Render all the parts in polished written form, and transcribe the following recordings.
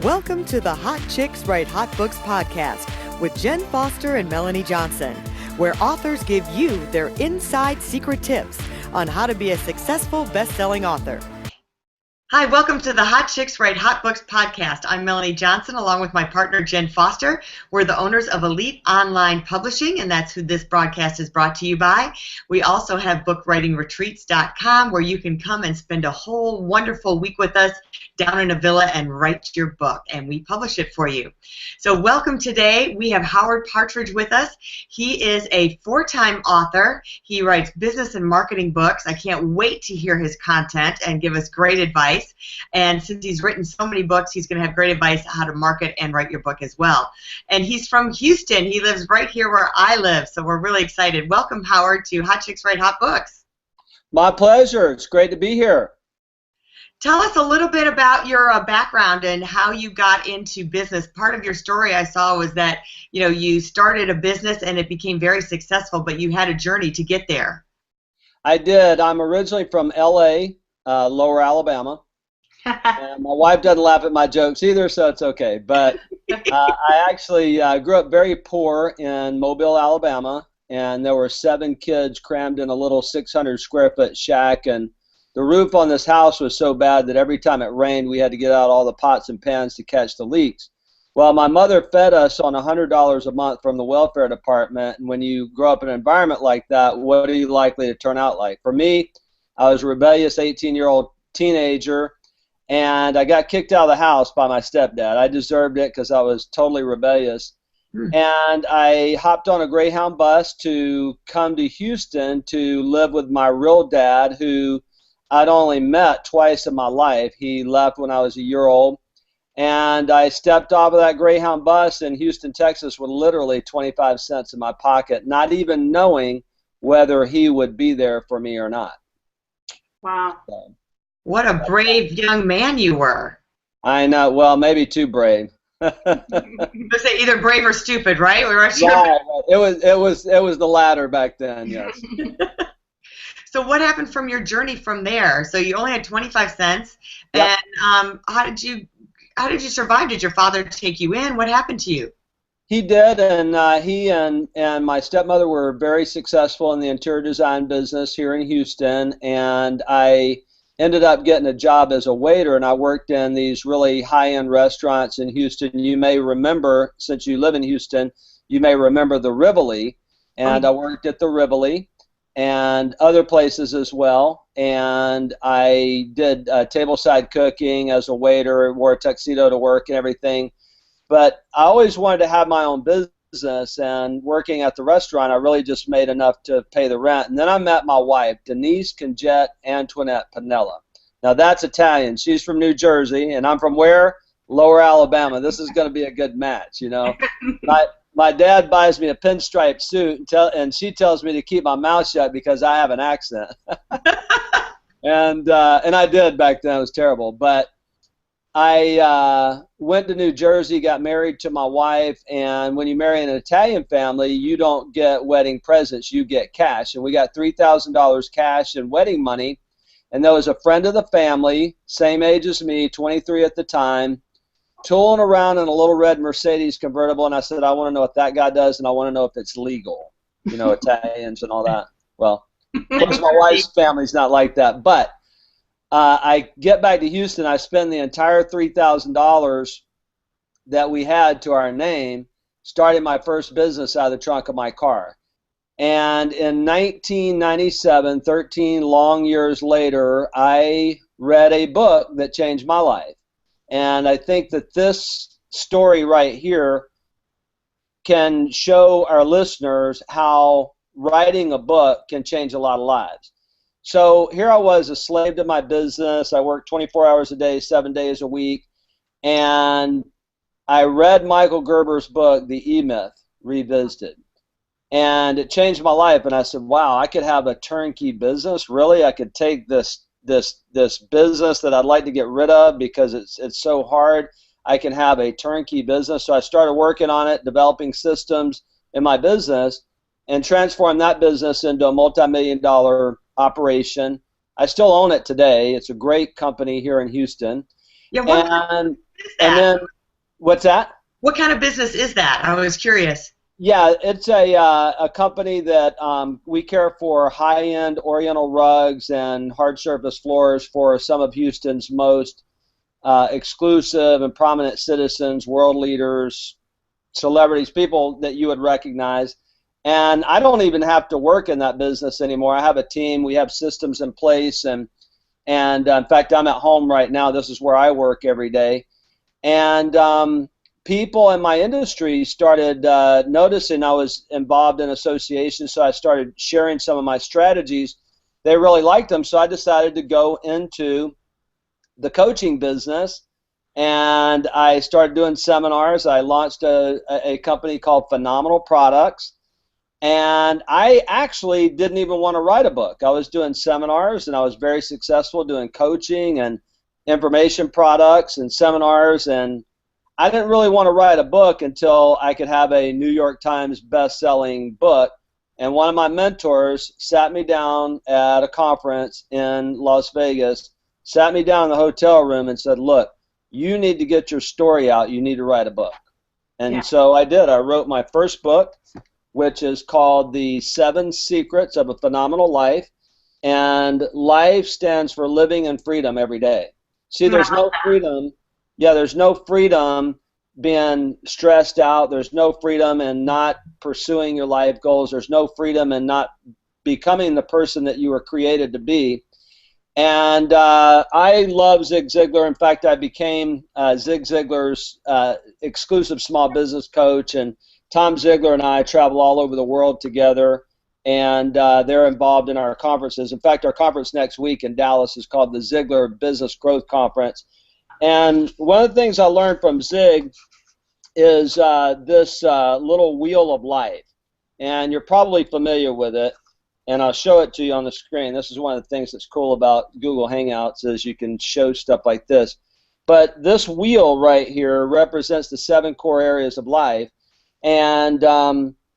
Welcome to the Hot Chicks Write Hot Books podcast with Jen Foster and Melanie Johnson, where authors give you their inside secret tips on how to be a successful best-selling author. Hi, welcome to the Hot Chicks Write Hot Books podcast. I'm Melanie Johnson along with my partner Jen Foster. We're the owners of Elite Online Publishing, and that's who this broadcast is brought to you by. We also have bookwritingretreats.com where you can come and spend a whole wonderful week with us down in a villa and write your book, and we publish it for you. So welcome today. We have Howard Partridge with us. He is a four-time author. He writes business and marketing books. I can't wait to hear his content and give us great advice. And since he's written so many books, he's going to have great advice on how to market and write your book as well. And he's from Houston. He lives right here where I live, so we're really excited. Welcome, Howard, to Hot Chicks Write Hot Books. My pleasure. It's great to be here. Tell us a little bit about your background and how you got into business. Part of your story I saw was that you started a business and it became very successful, but you had a journey to get there. I did. I'm originally from L.A., Lower Alabama. And my wife doesn't laugh at my jokes either, so it's okay. But I actually grew up very poor in Mobile, Alabama, and there were 7 kids crammed in a little 600 square foot shack, and the roof on this house was so bad that every time it rained, we had to get out all the pots and pans to catch the leaks. Well, my mother fed us on $100 a month from the welfare department, and when you grow up in an environment like that, what are you likely to turn out like? For me, I was a rebellious 18-year-old teenager, and I got kicked out of the house by my stepdad. I deserved it because I was totally rebellious. And I hopped on a Greyhound bus to come to Houston to live with my real dad, who I'd only met twice in my life. He left when I was a year old. And I stepped off of that Greyhound bus in Houston, Texas with literally 25 cents in my pocket, not even knowing whether he would be there for me or not. Wow. So, what a brave young man you were. I know. Well, maybe too brave. Let's say either brave or stupid, right? We were sure. Yeah, it was the latter back then, yes. So what happened from your journey from there? So you only had 25 cents, yep. And how did you survive? Did your father take you in? What happened to you? He did, and he and my stepmother were very successful in the interior design business here in Houston, and I ended up getting a job as a waiter, and I worked in these really high-end restaurants in Houston. You may remember, since you live in Houston, you may remember the Rivoli, and I worked at the Rivoli and other places as well, and I did tableside cooking as a waiter, wore a tuxedo to work and everything. But I always wanted to have my own business, and working at the restaurant, I really just made enough to pay the rent. And then I met my wife, Denise Conjette Antoinette Pinella. Now, that's Italian. She's from New Jersey, and I'm from where? Lower Alabama. This is going to be a good match, My dad buys me a pinstripe suit, and she tells me to keep my mouth shut because I have an accent. And I did back then. It was terrible. But I went to New Jersey, got married to my wife, and when you marry an Italian family, you don't get wedding presents, you get cash. And we got $3,000 cash and wedding money, and there was a friend of the family, same age as me, 23 at the time, tooling around in a little red Mercedes convertible, and I said, I want to know what that guy does, and I want to know if it's legal, Italians and all that. Well, of course, my wife's family's not like that, but I get back to Houston. I spend the entire $3,000 that we had to our name, starting my first business out of the trunk of my car. And in 1997, 13 long years later, I read a book that changed my life. And I think that this story right here can show our listeners how writing a book can change a lot of lives. So here I was, a slave to my business. I worked 24 hours a day, 7 days a week, and I read Michael Gerber's book, The E-Myth Revisited, and it changed my life. And I said, wow, I could have a turnkey business. Really, I could take this business that I'd like to get rid of because it's so hard. I can have a turnkey business. So I started working on it, developing systems in my business, and transformed that business into a multi-million-dollar operation. I still own it today. It's a great company here in Houston. Yeah, what is And that? then, what's that? What kind of business is that? I was curious. Yeah, it's a company that we care for high-end Oriental rugs and hard surface floors for some of Houston's most exclusive and prominent citizens, world leaders, celebrities, people that you would recognize. And I don't even have to work in that business anymore. I have a team. We have systems in place, and in fact, I'm at home right now. This is where I work every day. And people in my industry started noticing I was involved in associations, so I started sharing some of my strategies. They really liked them, so I decided to go into the coaching business, and I started doing seminars. I launched a company called Phenomenal Products, and I actually didn't even want to write a book. I was doing seminars, and I was very successful doing coaching and information products and seminars, and I didn't really want to write a book until I could have a New York Times best-selling book. And one of my mentors sat me down at a conference in Las Vegas, sat me down in the hotel room and said, look, you need to get your story out. You need to write a book. And so I did. I wrote my first book, which is called The 7 Secrets of a Phenomenal Life. And life stands for living in freedom every day. See, there's no freedom. Yeah, there's no freedom being stressed out. There's no freedom in not pursuing your life goals. There's no freedom in not becoming the person that you were created to be. And I love Zig Ziglar. In fact, I became Zig Ziglar's exclusive small business coach, and Tom Ziglar and I travel all over the world together, and they're involved in our conferences. In fact, our conference next week in Dallas is called the Ziglar Business Growth Conference. And one of the things I learned from Zig is this little wheel of life. And you're probably familiar with it, and I'll show it to you on the screen. This is one of the things that's cool about Google Hangouts is you can show stuff like this. But this wheel right here represents the 7 core areas of life. And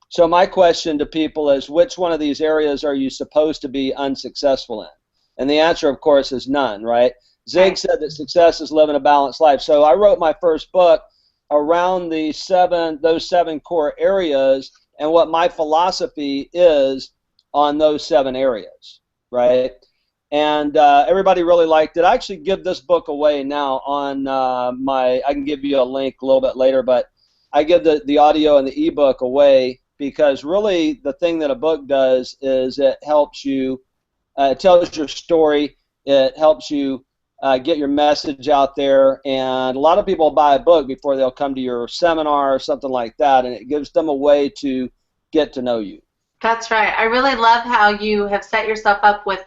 so my question to people is, which one of these areas are you supposed to be unsuccessful in? And the answer, of course, is none, right? Zig said that success is living a balanced life. So I wrote my first book around those 7 core areas and what my philosophy is on those 7 areas, right? And everybody really liked it. I actually give this book away now on I can give you a link a little bit later, but I give the audio and the ebook away because really the thing that a book does is it helps you, it tells your story, it helps you get your message out there, and a lot of people buy a book before they'll come to your seminar or something like that, and it gives them a way to get to know you. That's right. I really love how you have set yourself up with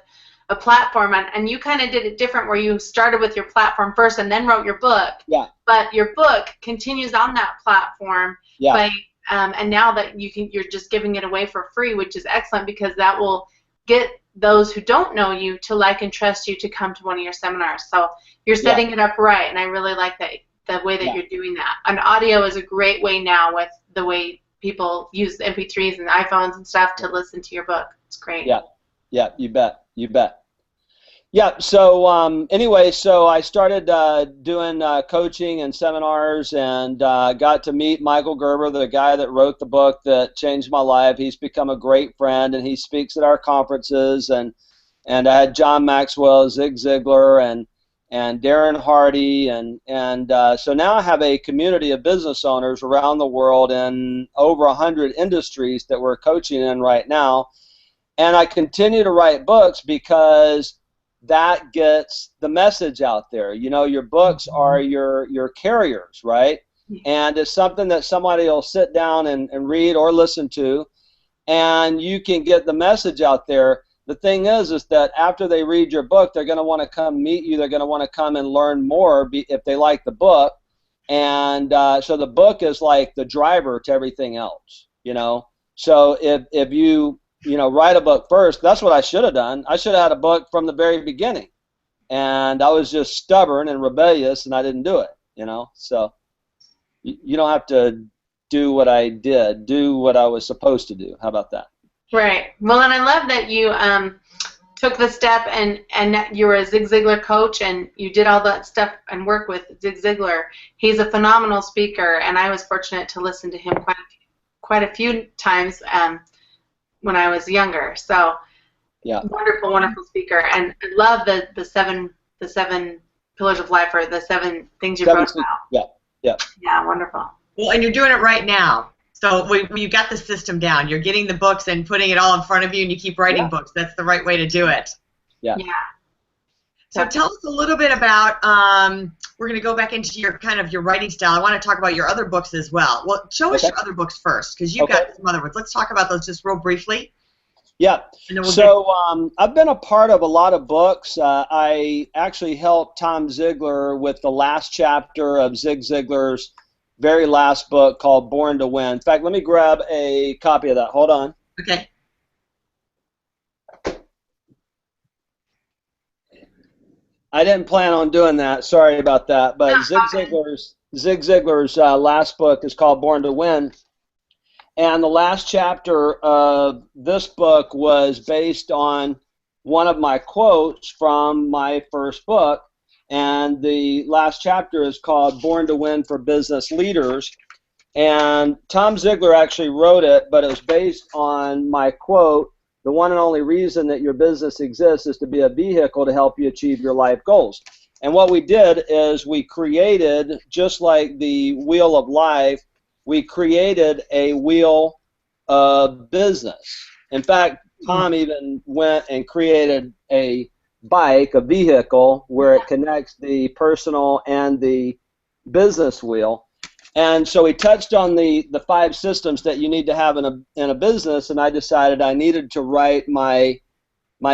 a platform, and you kind of did it different where you started with your platform first and then wrote your book. Yeah. But your book continues on that platform. Yeah. And now that you're just giving it away for free, which is excellent because that will get those who don't know you to like and trust you to come to one of your seminars. So you're setting it up right, and I really like the way that you're doing that. And audio is a great way now with the way people use MP3s and iPhones and stuff to listen to your book. It's great. Yeah, you bet. Yeah, so anyway, so I started doing coaching and seminars, and got to meet Michael Gerber, the guy that wrote the book that changed my life. He's become a great friend, and he speaks at our conferences, and I had John Maxwell, Zig Ziglar, and Darren Hardy, and so now I have a community of business owners around the world in over 100 industries that we're coaching in right now, and I continue to write books because that gets the message out there. You know, your books are your carriers, right? And it's something that somebody will sit down and read or listen to, and you can get the message out there. The thing is that after they read your book, they're going to want to come meet you. They're going to want to come and learn more if they like the book. And so the book is like the driver to everything else, you know. So if you write a book first, that's what I should have done. I should have had a book from the very beginning. And I was just stubborn and rebellious, and I didn't do it, you know. So you don't have to do what I did. Do what I was supposed to do. How about that? Right. Well, and I love that you took the step and you were a Zig Ziglar coach and you did all that stuff and work with Zig Ziglar. He's a phenomenal speaker, and I was fortunate to listen to him quite a few times when I was younger. So Yeah. wonderful speaker, and I love the seven pillars of life, or the 7 things you wrote about. Yeah, wonderful. Well, and you're doing it right now. So you got the system down. You're getting the books and putting it all in front of you, and you keep writing books. That's the right way to do it. Yeah. So tell us a little bit about, we're going to go back into your writing style. I want to talk about your other books as well. Well, show us your other books first, because you've got some other ones. Let's talk about those just real briefly. Yeah. I've been a part of a lot of books. I actually helped Tom Ziglar with the last chapter of Zig Ziglar's very last book called Born to Win. In fact, let me grab a copy of that. Hold on. Okay. I didn't plan on doing that. Sorry about that. But Zig Ziglar's last book is called Born to Win. And the last chapter of this book was based on one of my quotes from my first book. And the last chapter is called Born to Win for Business Leaders. And Tom Ziglar actually wrote it, but it was based on my quote, "The one and only reason that your business exists is to be a vehicle to help you achieve your life goals." And what we did is we created, just like the wheel of life, we created a wheel of business. In fact, Tom even went and created a bike, a vehicle, where it connects the personal and the business wheel. And so he touched on the 5 systems that you need to have in a business, and I decided I needed to write my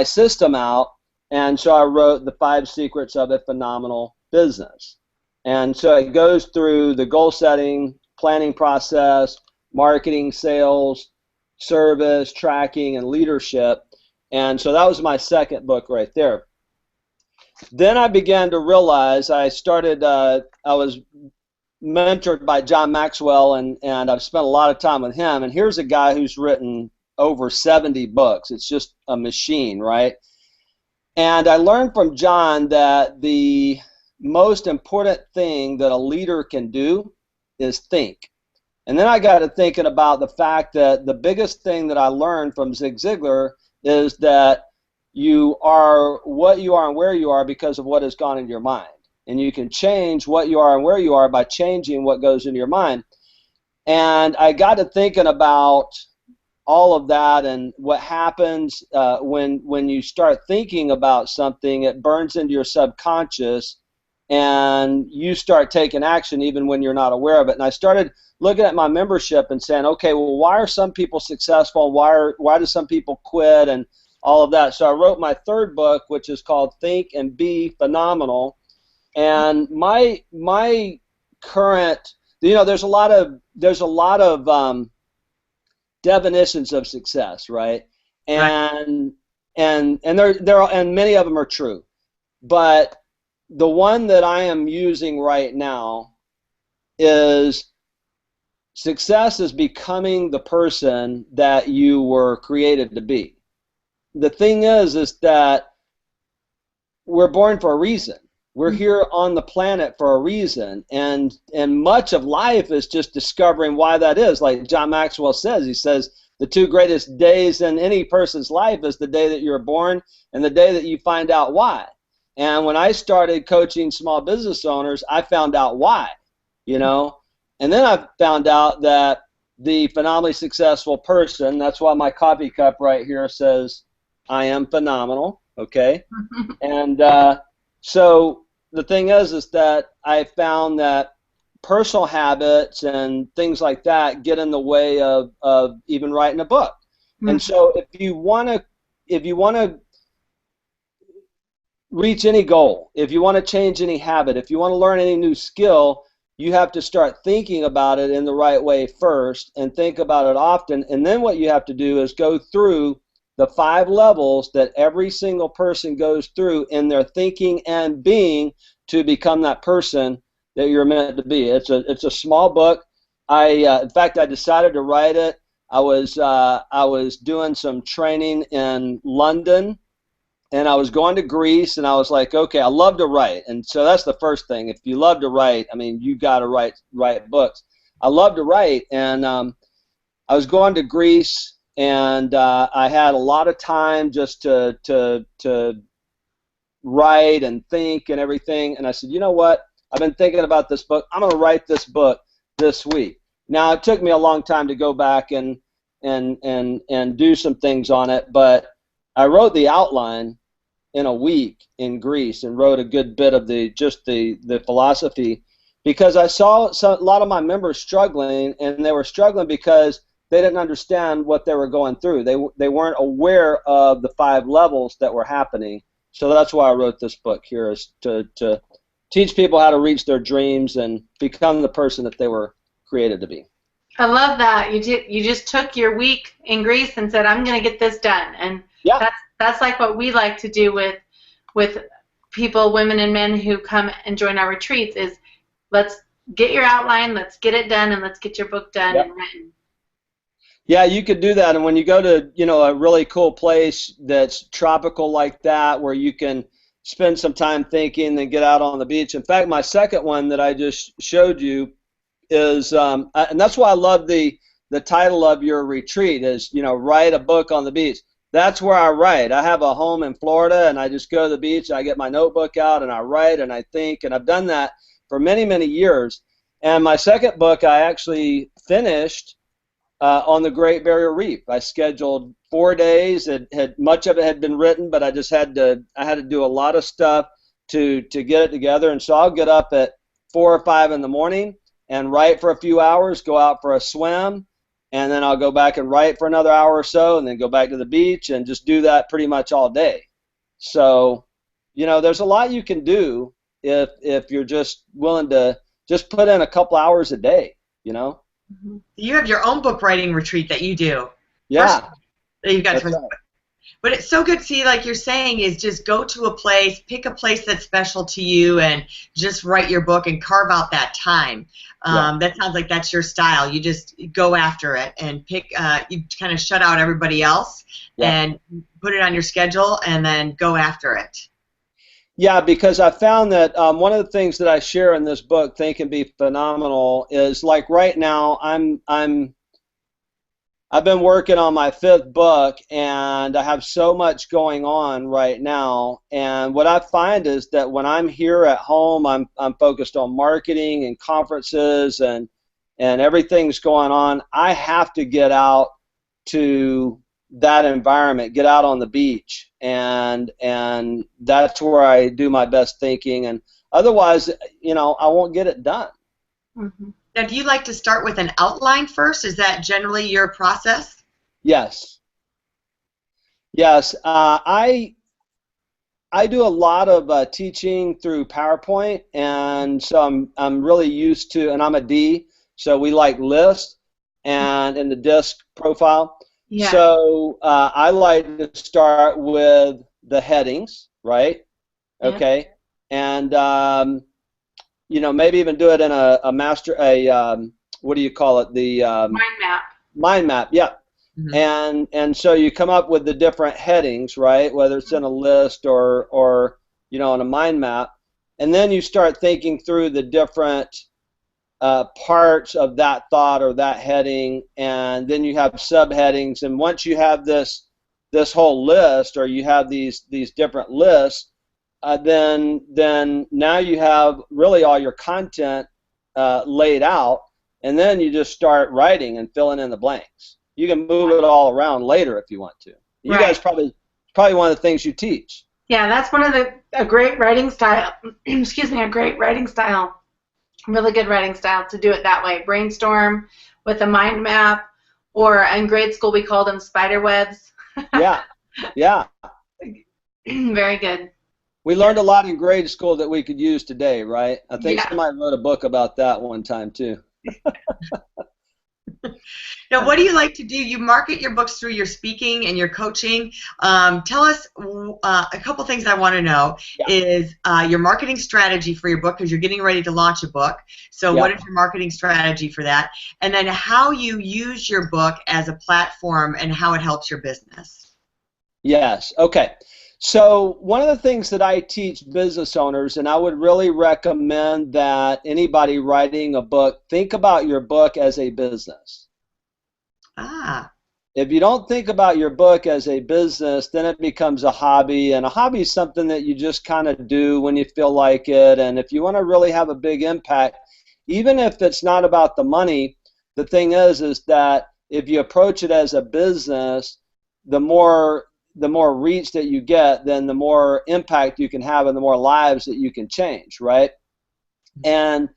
system out, and so I wrote the 5 secrets of a phenomenal business. And so it goes through the goal setting, planning process, marketing, sales, service, tracking, and leadership. And so that was my second book right there. Then I began to realize I was mentored by John Maxwell, and I've spent a lot of time with him. And here's a guy who's written over 70 books. It's just a machine, right? And I learned from John that the most important thing that a leader can do is think. And then I got to thinking about the fact that the biggest thing that I learned from Zig Ziglar is that you are what you are and where you are because of what has gone into your mind. And you can change what you are and where you are by changing what goes into your mind. And I got to thinking about all of that and what happens when you start thinking about something, it burns into your subconscious and you start taking action even when you're not aware of it. And I started looking at my membership and saying, okay, well, why are some people successful? Why do some people quit and all of that? So I wrote my third book, which is called Think and Be Phenomenal. And my current, there's a lot of definitions of success, right? And many of them are true, but the one that I am using right now is success is becoming the person that you were created to be. The thing is that we're born for a reason. We're here on the planet for a reason, and much of life is just discovering why that is. Like John Maxwell says, he says the 2 greatest days in any person's life is the day that you're born and the day that you find out why. And when I started coaching small business owners, I found out why, and then I found out that the phenomenally successful person, that's why my coffee cup right here says, I am phenomenal, okay? And so the thing is that I found that personal habits and things like that get in the way of even writing a book. And so if you want to reach any goal, if you want to change any habit, if you want to learn any new skill, you have to start thinking about it in the right way first and think about it often. And then what you have to do is go through the 5 levels that every single person goes through in their thinking and being to become that person that you're meant to be. It's a small book. In fact, I decided to write it. I was doing some training in London, and I was going to Greece, and I was like, okay, I love to write, and so that's the first thing. If you love to write, I mean, you got to write books. I love to write, and I was going to Greece, and I had a lot of time just to write and think and everything. And I said, you know what? I've been thinking about this book. I'm going to write this book this week. Now, it took me a long time to go back and do some things on it, but I wrote the outline in a week in Greece and wrote a good bit of the philosophy, because I saw a lot of my members struggling, and they were struggling because they didn't understand what they were going through. They weren't aware of the 5 levels that were happening. So that's why I wrote this book here, is to teach people how to reach their dreams and become the person that they were created to be. I love that. You just took your week in Greece and said, I'm going to get this done. And yeah, that's like what we like to do with people, women and men who come and join our retreats, is let's get your outline, let's get it done, and let's get your book done and written. Yeah, you could do that. And when you go to, a really cool place that's tropical like that, where you can spend some time thinking, then get out on the beach. In fact, my second one that I just showed you is, and that's why I love the title of your retreat is, write a book on the beach. That's where I write. I have a home in Florida, and I just go to the beach, I get my notebook out, and I write, and I think, and I've done that for many, many years. And my second book I actually finished on the Great Barrier Reef. I scheduled 4 days. Much of it had been written, but I had to do a lot of stuff to get it together. And so I'll get up at 4 or 5 in the morning and write for a few hours, go out for a swim, and then I'll go back and write for another hour or so, and then go back to the beach and just do that pretty much all day. So, there's a lot you can do if you're just willing to just put in a couple hours a day, Mm-hmm. You have your own book writing retreat that you do. Yeah. You've got right. But it's so good to see, like you're saying, is just go to a place, pick a place that's special to you, and just write your book and carve out that time. That sounds like that's your style. You just go after it and pick. You kind of shut out everybody else and put it on your schedule, and then go after it. Yeah, because I found that one of the things that I share in this book, Think and Be Phenomenal, is like right now I've been working on my 5th book, and I have so much going on right now. And what I find is that when I'm here at home, I'm focused on marketing and conferences and everything's going on. I have to get out to that environment, get out on the beach, and that's where I do my best thinking. And otherwise, I won't get it done. Mm-hmm. Now, do you like to start with an outline first? Is that generally your process? Yes. I do a lot of teaching through PowerPoint, and so I'm really used to, and I'm a D, so we like lists and in the disc profile. Yeah. So I like to start with the headings, right? Yeah. Okay, and maybe even do it in what do you call it? The mind map. Mind map, yeah. Mm-hmm. And so you come up with the different headings, right? Whether it's in a list or on a mind map, and then you start thinking through the different parts of that thought or that heading, and then you have subheadings. And once you have this whole list, or you have these different lists, then now you have really all your content laid out, and then you just start writing and filling in the blanks. You can move it all around later if you want to. You guys probably one of the things you teach. Yeah, that's one of a great writing style. Excuse me, a great writing style. Really good writing style to do it that way. Brainstorm with a mind map, or in grade school we called them spider webs. Yeah. Very good. We learned a lot in grade school that we could use today, right? I think somebody wrote a book about that one time too. Now, what do you like to do? You market your books through your speaking and your coaching. Tell us a couple things I want to know is your marketing strategy for your book, because you're getting ready to launch a book. So what is your marketing strategy for that? And then how you use your book as a platform and how it helps your business. Yes. Okay. So one of the things that I teach business owners, and I would really recommend that anybody writing a book, think about your book as a business. Ah. If you don't think about your book as a business, then it becomes a hobby, and a hobby is something that you just kind of do when you feel like it. And if you want to really have a big impact, even if it's not about the money, the thing is that if you approach it as a business, the more reach that you get, then the more impact you can have and the more lives that you can change, right? And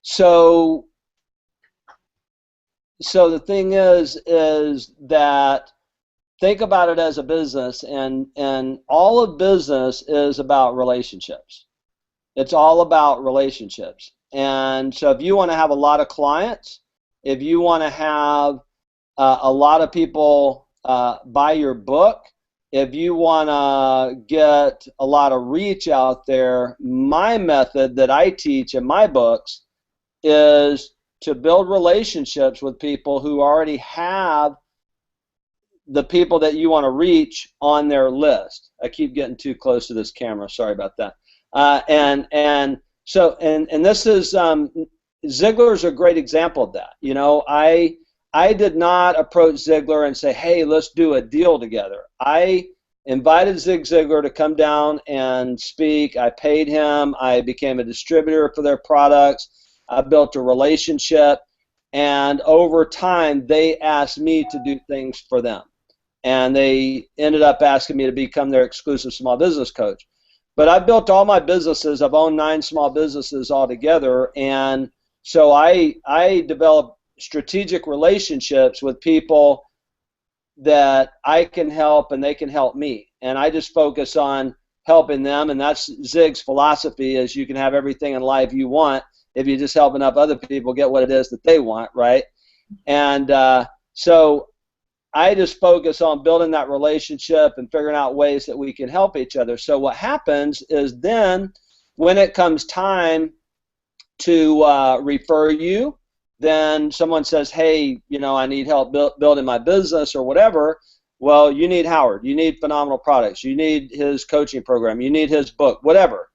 so the thing is that think about it as a business, and all of business is about relationships. It's all about relationships. And so if you want to have a lot of clients, if you want to have a lot of people buy your book, if you want to get a lot of reach out there, my method that I teach in my books is to build relationships with people who already have the people that you want to reach on their list. I keep getting too close to this camera. Sorry about that. And this is Ziglar's a great example of that. You know, I did not approach Ziglar and say, hey, let's do a deal together. I invited Zig Ziglar to come down and speak. I paid him. I became a distributor for their products. I built a relationship. And over time, they asked me to do things for them. And they ended up asking me to become their exclusive small business coach. But I built all my businesses. I've owned 9 small businesses altogether. And so I developed strategic relationships with people that I can help and they can help me. And I just focus on helping them. And that's Zig's philosophy, is you can have everything in life you want if you just help enough other people get what it is that they want, right? And so I just focus on building that relationship and figuring out ways that we can help each other. So what happens is then when it comes time to refer you, then someone says, hey, you know, I need help building my business or whatever. Well, you need Howard. You need Phenomenal Products. You need his coaching program. You need his book, whatever.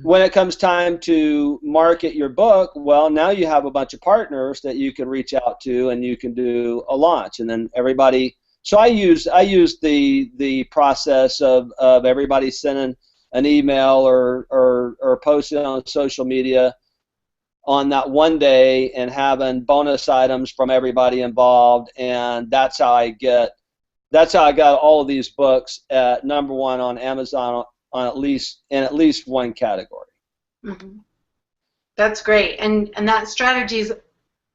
When it comes time to market your book, well, now you have a bunch of partners that you can reach out to, and you can do a launch, and then everybody. So I use the process of everybody sending an email or posting on social media on that one day and having bonus items from everybody involved, and that's how I got all of these books at #1 on Amazon on at least one category. Mm-hmm. That's great, and that strategy is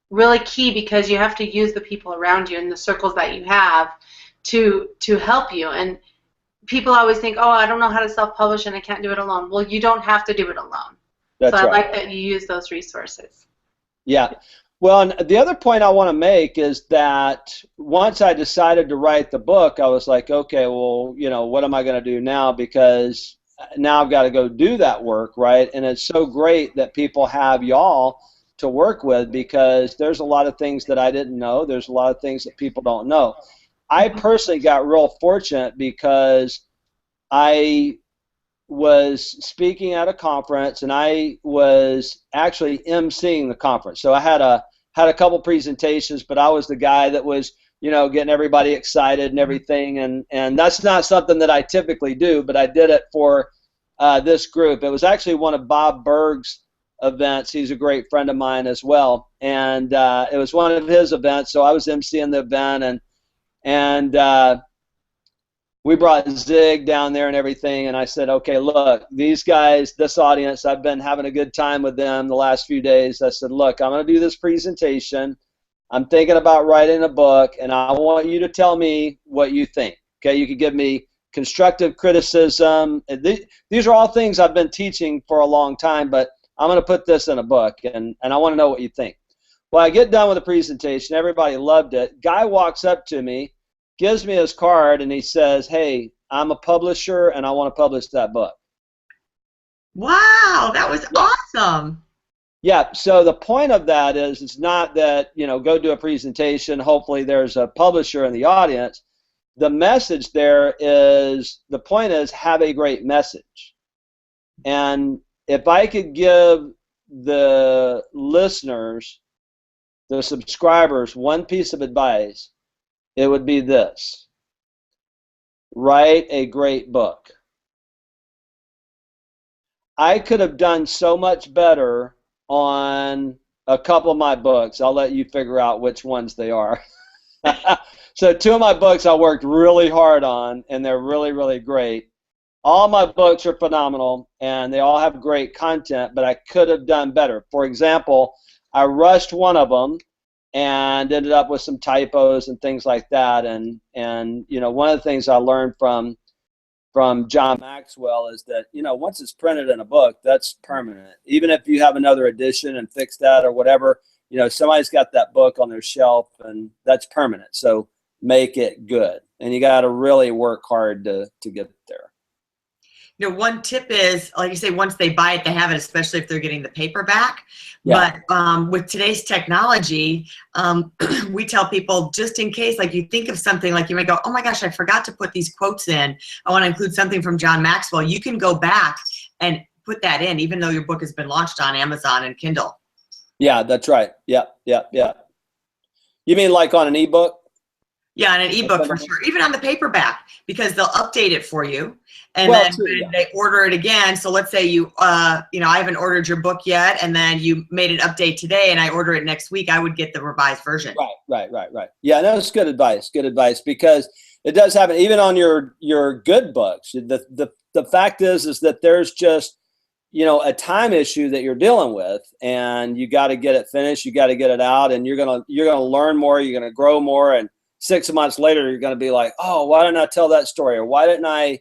really key, because you have to use the people around you and the circles that you have to help you. And people always think, oh, I don't know how to self-publish and I can't do it alone. Well, you don't have to do it alone. That's so I right. like that you use those resources. Yeah. Well, and the other point I want to make is that once I decided to write the book, I was like, okay, well, you know, what am I going to do now? Because now I've got to go do that work, right? And it's so great that people have y'all to work with, because there's a lot of things that I didn't know. There's a lot of things that people don't know. I personally got real fortunate because I was speaking at a conference, and I was actually emceeing the conference. So I had a couple presentations, but I was the guy that was, you know, getting everybody excited and everything, and that's not something that I typically do, but I did it for this group. It was actually one of Bob Berg's events. He's a great friend of mine as well, and it was one of his events, so I was emceeing the event, and we brought Zig down there and everything, and I said, okay, look, these guys, this audience, I've been having a good time with them the last few days. I said, look, I'm going to do this presentation. I'm thinking about writing a book, and I want you to tell me what you think. Okay, you can give me constructive criticism. These are all things I've been teaching for a long time, but I'm going to put this in a book, and I want to know what you think. Well, I get done with the presentation. Everybody loved it. Guy walks up to me, gives me his card, and he says, hey, I'm a publisher, and I want to publish that book. Wow, that was awesome. Yeah, so the point of that is, it's not that, you know, go do a presentation, hopefully there's a publisher in the audience. the message there is, the point is, have a great message. And if I could give the listeners, the subscribers, one piece of advice, it would be this: write a great book. I could have done so much better on a couple of my books. I'll let you figure out which ones they are. So 2 of my books I worked really hard on, and they're really, really great. All my books are phenomenal, and they all have great content, but I could have done better. For example, I rushed one of them and ended up with some typos and things like that. And you know, one of the things I learned from John Maxwell is that, you know, once it's printed in a book, that's permanent. Even if you have another edition and fix that or whatever, you know, somebody's got that book on their shelf, and that's permanent. So make it good, and you got to really work hard to get there. You know, one tip is, like you say, once they buy it, they have it, especially if they're getting the paperback. Yeah. But with today's technology, we tell people, just in case, like you think of something, like you might go, oh my gosh, I forgot to put these quotes in. I want to include something from John Maxwell. You can go back and put that in, even though your book has been launched on Amazon and Kindle. Yeah, that's right. Yeah. You mean like on an ebook? Yeah, and an ebook for sure. Even on the paperback, because they'll update it for you, and Well, then too, yeah. they order it again. So let's say you, you know, I haven't ordered your book yet, and then you made an update today, and I order it next week. I would get the revised version. Right. Yeah, that's good advice. Good advice, because it does happen even on your good books. The fact is that there's just, you know, a time issue that you're dealing with, and you got to get it finished. You got to get it out, and you're gonna learn more. You're gonna grow more, and 6 months later, you're going to be like, oh, why didn't I tell that story? Or why didn't I,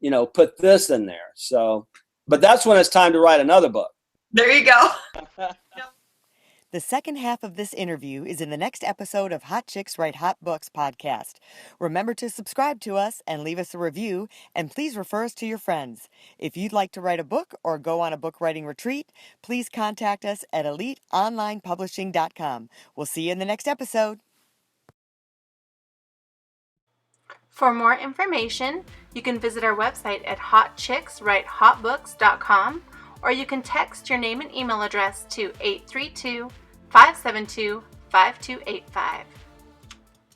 you know, put this in there? So, but that's when it's time to write another book. There you go. The second half of this interview is in the next episode of Hot Chicks Write Hot Books podcast. Remember to subscribe to us and leave us a review, and please refer us to your friends. If you'd like to write a book or go on a book writing retreat, please contact us at eliteonlinepublishing.com. We'll see you in the next episode. For more information, you can visit our website at hotchickswritehotbooks.com, or you can text your name and email address to 832-572-5285.